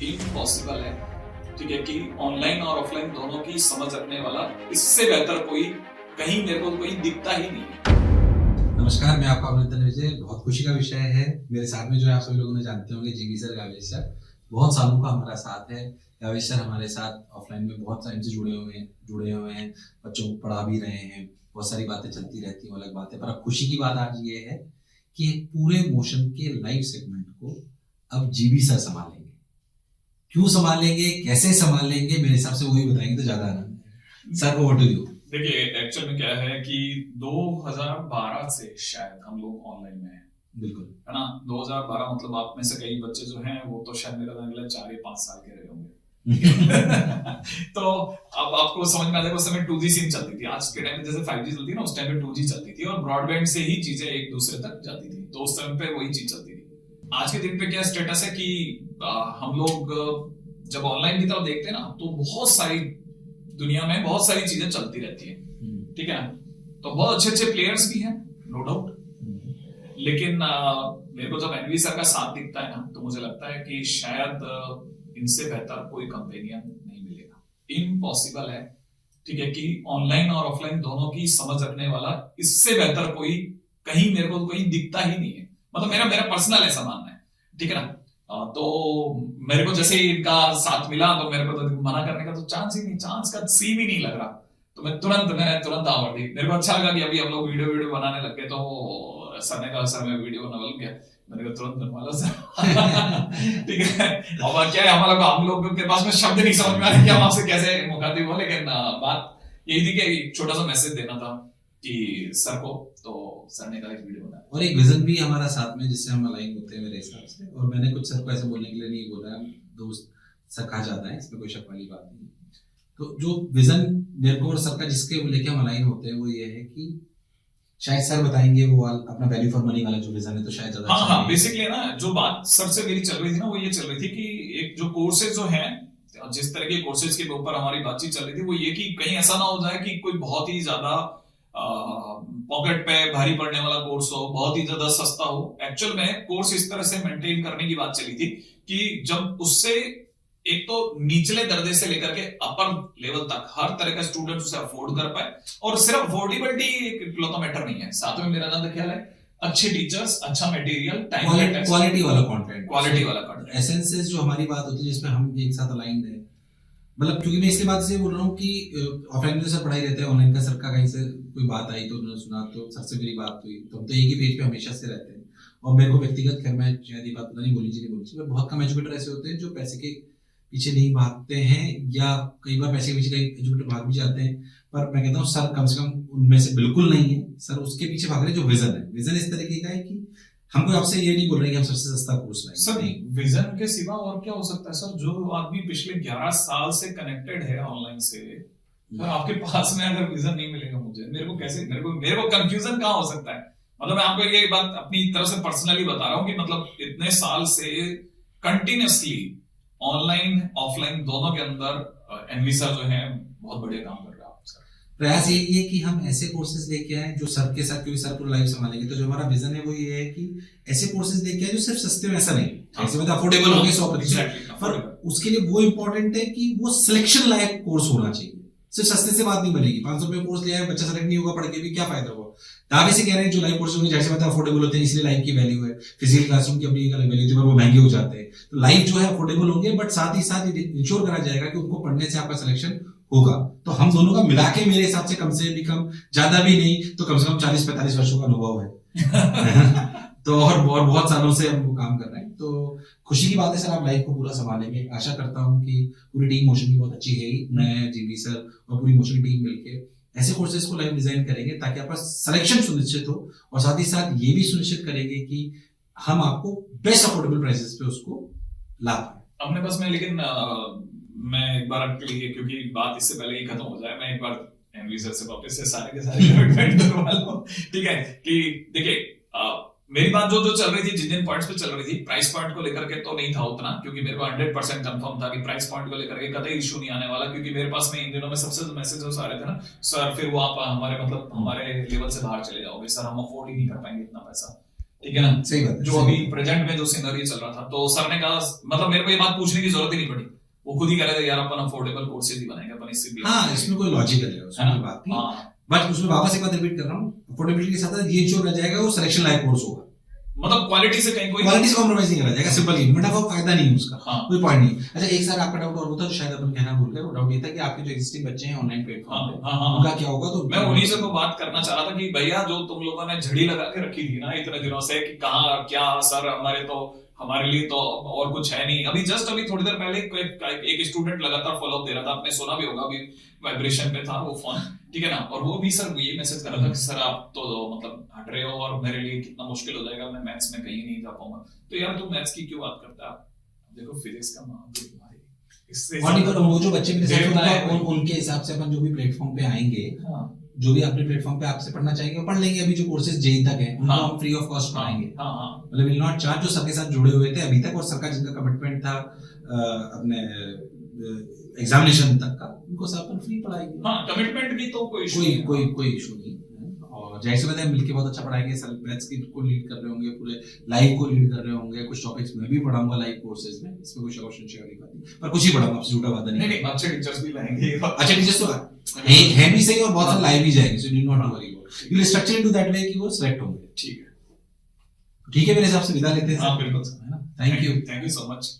Impossible है, ठीक है, कि ऑनलाइन और ऑफलाइन दोनों की समझ रखने वाला इससे बेहतर कोई कहीं मेरे को कोई दिखता ही नहीं है। नमस्कार, मैं आपका अभिनंदन विजय। बहुत खुशी का विषय है। मेरे साथ में जो है आप सभी लोगों ने जानते होंगे जीवी सर, गावेश सर। बहुत सालों का हमारा साथ है। गावेश सर हमारे साथ ऑफलाइन में बहुत टाइम से जुड़े हुए हैं। बच्चों को पढ़ा भी रहे हैं। बहुत सारी बातें चलती रहती हैं, अलग बात है। पर अब खुशी की बात आज ये है कि पूरे मोशन के लाइव सेगमेंट को अब जीवी सर संभालेंगे। क्यों संभालेंगे, कैसे संभालेंगे, मेरे हिसाब से वही बताएंगे तो ज्यादा आनंद है। सर को वोट दो। देखिए, एक्चुअल में क्या है कि 2012 से शायद हम लोग ऑनलाइन में हैं। बिल्कुल, है ना। 2012 मतलब आप में से कई बच्चे जो हैं वो तो शायद मेरा अगले 4 या 5 साल के रहे होंगे। तो अब आपको समझ में आ जाएगा, उस समय 2G सिम चलती थी। आज के टाइम में जैसे 5G चलती है ना, उस टाइम पे 2G चलती थी और ब्रॉडबैंड से ही चीजें एक दूसरे तक जाती थी। तो उस समय पे वही चीज चलती थी। आज के दिन पे क्या स्टेटस है कि हम लोग जब ऑनलाइन की तरफ देखते हैं ना, तो बहुत सारी दुनिया में बहुत सारी चीजें चलती रहती है, ठीक है ना। तो बहुत अच्छे अच्छे प्लेयर्स भी हैं, नो डाउट। लेकिन मेरे को जब एनवी सर का साथ दिखता है ना, तो मुझे लगता है कि शायद इनसे बेहतर कोई कंपेनियन नहीं मिलेगा। इम्पॉसिबल है, ठीक है, कि ऑनलाइन और ऑफलाइन दोनों की समझ रखने वाला इससे बेहतर कोई कहीं मेरे को कोई दिखता ही नहीं है। मतलब मेरा मेरा पर्सनल ऐसा मानना है, ठीक है ना। तो मेरे को जैसे इनका साथ मिला तो मेरे को तो मना करने का तो चांस ही नहीं, चांस का सी भी नहीं लग रहा। तो मैं तुरंत आवर दी। मेरे को अच्छा लगा कि अभी हम लोग वीडियो बनाने लग गए। तो सर ने कहा सर मैं वीडियो बनने लग गया। मैंने कहा तुरंत बनवा लो सर। ठीक है। और क्या है, हम लोग के पास में शब्द नहीं समझ में आ रहे कि हम आपसे कैसे मुखातिब हो। लेकिन बात यही थी कि छोटा सा मैसेज देना था कि सर को। तो सर ने कहा एक वीडियो बना और एक विजन भी हमारा साथ में जिससे हम अलाइन होते हैं मेरे हिसाब से। और मैंने कुछ सर को ऐसे बोलने के लिए नहीं बोला, दोस्त सर कहा जाता है, इसमें कोई शक वाली बात नहीं। तो जो विजन मेरे को और सर का जिसके लेके हम अलाइन होते हैं वो ये है कि शायद सर बताएंगे वो अपना वैल्यू फॉर मनी वाला जो विजन है, तो शायद ज्यादा हाँ, बेसिकली ना जो बात सर से मेरी चल रही थी ना, वो ये चल रही थी कि एक जो कोर्सेज जो हैं, जिस तरह के कोर्सेज के ऊपर हमारी बातचीत चल रही थी, वो ये कि कहीं ऐसा ना हो जाए कि कोई बहुत ही ज्यादा पॉकेट पे भारी पड़ने वाला कोर्स हो, बहुत ही ज्यादा सस्ता हो। एक्चुअल में कोर्स इस तरह से मेंटेन करने की बात चली थी कि जब उससे एक तो निचले दर्जे से लेकर के अपर लेवल तक हर तरह का स्टूडेंट उसे अफोर्ड कर पाए। और सिर्फ अफोर्डेबिलिटी एक इकलौता मैटर नहीं है, साथ में मेरा ज्यादा ख्याल है अच्छे टीचर्स, अच्छा मटेरियल, टाइम, क्वालिटी वाला कंटेंट, एसेंसेस जो हमारी बात होती है जिसमें हम एक साथ अलाइंड है। मतलब क्योंकि मैं इसलिए बात से बोल रहा हूँ कि ऑफलाइन में सर पढ़ाई रहते हैं, ऑनलाइन का सर का कहीं से कोई बात आई तो उन्होंने सुना, तो सर से मेरी बात हुई, तो हम तो एक ही पेज पे हमेशा से रहते हैं। और मेरे को व्यक्तिगत, खैर मैं शायद ये बात पता नहीं बोली चाहिए, बहुत कम एजुकेटर ऐसे होते हैं जो पैसे के पीछे नहीं भागते हैं, या कई बार पैसे के पीछे कई एजुकेटर भाग भी जाते हैं। पर मैं कहता हूँ सर कम से कम उनमें से बिल्कुल नहीं है। सर उसके पीछे भाग रहे जो विजन है, विजन इस तरीके का है कि हम कोई आपसे ये नहीं बोल रहे कि हम सबसे सस्ता कोर्स लाएंगे। सर विजन के सिवा और क्या हो सकता है सर? जो आदमी पिछले 11 साल से कनेक्टेड है ऑनलाइन से, सर आपके पास में अगर विजन नहीं मिलेगा मुझे, मेरे को कंफ्यूजन कहाँ हो सकता है? मतलब मैं आपको ये बात अपनी तरफ से पर्सनली बता रहा हूँ कि मतलब इतने साल से कंटिन्यूअसली ऑनलाइन ऑफलाइन दोनों के अंदर एनवी सर जो है बहुत बढ़िया काम कर रहा है। प्रयास यही है कि हम ऐसे कोर्सेज लेके आए जो सर के साथ, क्योंकि सर पूरा लाइफ संभालेंगे, तो जो हमारा विजन है वो ये है कि ऐसे कोर्सेज लेके आए जो सिर्फ सस्ते में, ऐसा नहीं ऐसे में अफोर्डेबल होंगे 100%, पर उसके लिए वो इंपॉर्टेंट है कि वो सिलेक्शन लायक कोर्स होना चाहिए। सिर्फ सस्ते से बात नहीं बनेगी। 500 रुपए कोर्स ले आए, बच्चा सेलेक्ट नहीं होगा, पढ़ के भी क्या फायदा होगा। आप इसे कह रहे हैं जो लाइव कोर्स होंगे जैसे मतलब अफोर्डेबल होते हैं, इसलिए लाइव की वैल्यू है। फिजिकल क्लासरूम की अपनी अलग वैल्यू है, वो महंगे हो जाते हैं। तो लाइव जो है अफोर्डेबल होंगे, बट साथ ही साथ इंश्योर करा जाएगा कि उनको पढ़ने से आपका सिलेक्शन होगा। तो हम दोनों का मिला के मेरे हिसाब से कम से भी कम, ज्यादा भी नहीं तो कम से कम 40-45 वर्षों का अनुभव है। तो और बहुत सालों से हम वो काम कर रहे हैं। तो खुशी की बात है सर, आप लाइफ को पूरा संभालेंगे। आशा करता हूँ कि पूरी टीम मोशन की बहुत अच्छी है, मैं जीवी सर और पूरी मोशन की टीम मिलके ऐसे कोर्सेज को लाइव डिजाइन करेंगे ताकि आपका सिलेक्शन सुनिश्चित हो, और साथ ही साथ ये भी सुनिश्चित करेंगे कि हम आपको बेस्ट अफोर्डेबल प्राइसेस पे उसको ला पाए अपने पास में। लेकिन मैं एक बार आपके लिए, क्योंकि बात इससे पहले ही खत्म हो जाए, मैं एक बार एनवी सर से वापस से सारे के सारे कमिटमेंट करवा लूं, ठीक है। कि देखिए मेरी बात जो चल रही थी, जिन पॉइंट्स पे चल रही थी, प्राइस पॉइंट को लेकर के तो नहीं था उतना, क्योंकि मेरे को 100% कंफर्म था कि प्राइस पॉइंट को लेकर के कतई इशू नहीं आने वाला। क्योंकि मेरे पास में इन दिनों में सबसे मैसेजेस आ रहे थे ना, सर फिर वो आप हमारे लेवल से बाहर चले जाओगे, सर हम अफोर्ड ही नहीं कर पाएंगे इतना पैसा। ठीक है ना, सही बात है, जो सही अभी बात है। प्रेजेंट में जो सिनेरियो चल रहा था, तो सर ने कहा, मतलब मेरे को ये बात पूछने की जरूरत ही नहीं पड़ी, वो खुद ही कह रहे थे यार अपन अफोर्डेबल कोर्सेज ही बनाएंगे, अपन इससे भी हाँ, इसमें कोई लॉजिकल है, उसमें कोई बात नहीं। हाँ, बट उसमें वापस एक बात रिपीट कर रहा हूँ, अफोर्डेबिलिटी के साथ ये जो रह जाएगा वो सिलेक्शन लाइक कोर्स होगा, मतलब क्वालिटी से कहीं कोई क्वालिटी से कॉम्प्रोमाइज नहीं करा जाएगा, सिंपल ये मेटा फायदा नहीं है उसका, हाँ, कोई पॉइंट नहीं। अच्छा, एक सर आपका डाउट और होता तो शायद अपन कहना भूल गए, वो डाउट ये था कि आपके जो एग्जिस्टिंग बच्चे हैं ऑनलाइन हाँ, प्लेटफॉर्म पे हाँ, हाँ, उनका क्या होगा, तो मैं उन्हीं से तो बात करना चाह रहा था कि भैया जो तुम लोगों ने झड़ी लगा के रखी थी ना इतने दिनों से कि कहाँ क्या सर, हमारे लिए तो और कुछ है नहीं, अभी जस्ट अभी थोड़ी देर पहले एक स्टूडेंट लगातार फॉलोअप दे रहा था, आपने सुना भी होगा, अभी वाइब्रेशन पे था वो फोन, ठीक है ना, और वो भी सर ये मैसेज कर रहा था कि सर आप तो मतलब हट रहे हो और मेरे लिए कितना मुश्किल हो जाएगा, मैं मैथ्स में कहीं नहीं जा पाऊंगा। तो यार तुम मैथ्स की क्यों बात करता है, देखो फिजिक्स का मामला भाई, इससे और वो जो बच्चे मेरे साथ देखना है होंगे, उनके हिसाब से अपन जो भी प्लेटफॉर्म पे आएंगे, हाँ, जो भी अपने प्लेटफॉर्म पे आपसे पढ़ना चाहेंगे वो पढ़ लेंगे। अभी जो कोर्सेज जेई तक है उनको हाँ, हम फ्री ऑफ कॉस्ट हाँ, पढ़ाएंगे, हाँ, हाँ, मतलब विल नॉट चार्ज, जो सर के साथ जुड़े हुए थे अभी तक और सर का जिनका कमिटमेंट था अपने एग्जामिनेशन तक का, उनको सब अपन फ्री पढ़ाएंगे। हाँ, कमिटमेंट की तो कोई कोई इशू नहीं है। और जाहिर सी बात है मिलके बहुत अच्छा पढ़ाएंगे, सर मैथ्स की को लीड कर रहे होंगे, पूरे लाइव को लीड कर रहे होंगे, कुछ टॉपिक्स में भी पढ़ाऊंगा लाइव कोर्सेज में, इसमें कोई क्वेश्चन शेयर वाली बात नहीं, पर कुछ ही पढ़ाऊंगा, आपसे झूठा वादा नहीं। नहीं, अच्छे टीचर्स भी लाएंगे। अच्छा, टीचर्स तो है भी सही और बहुत सारे लाइव भी जाएंगे, so you not worry about, you will structure into that way कि वो सिलेक्ट होंगे। ठीक है, ठीक है, मेरे हिसाब से विदा लेते हैं। हाँ बिल्कुल, है ना, थैंक यू सो मच।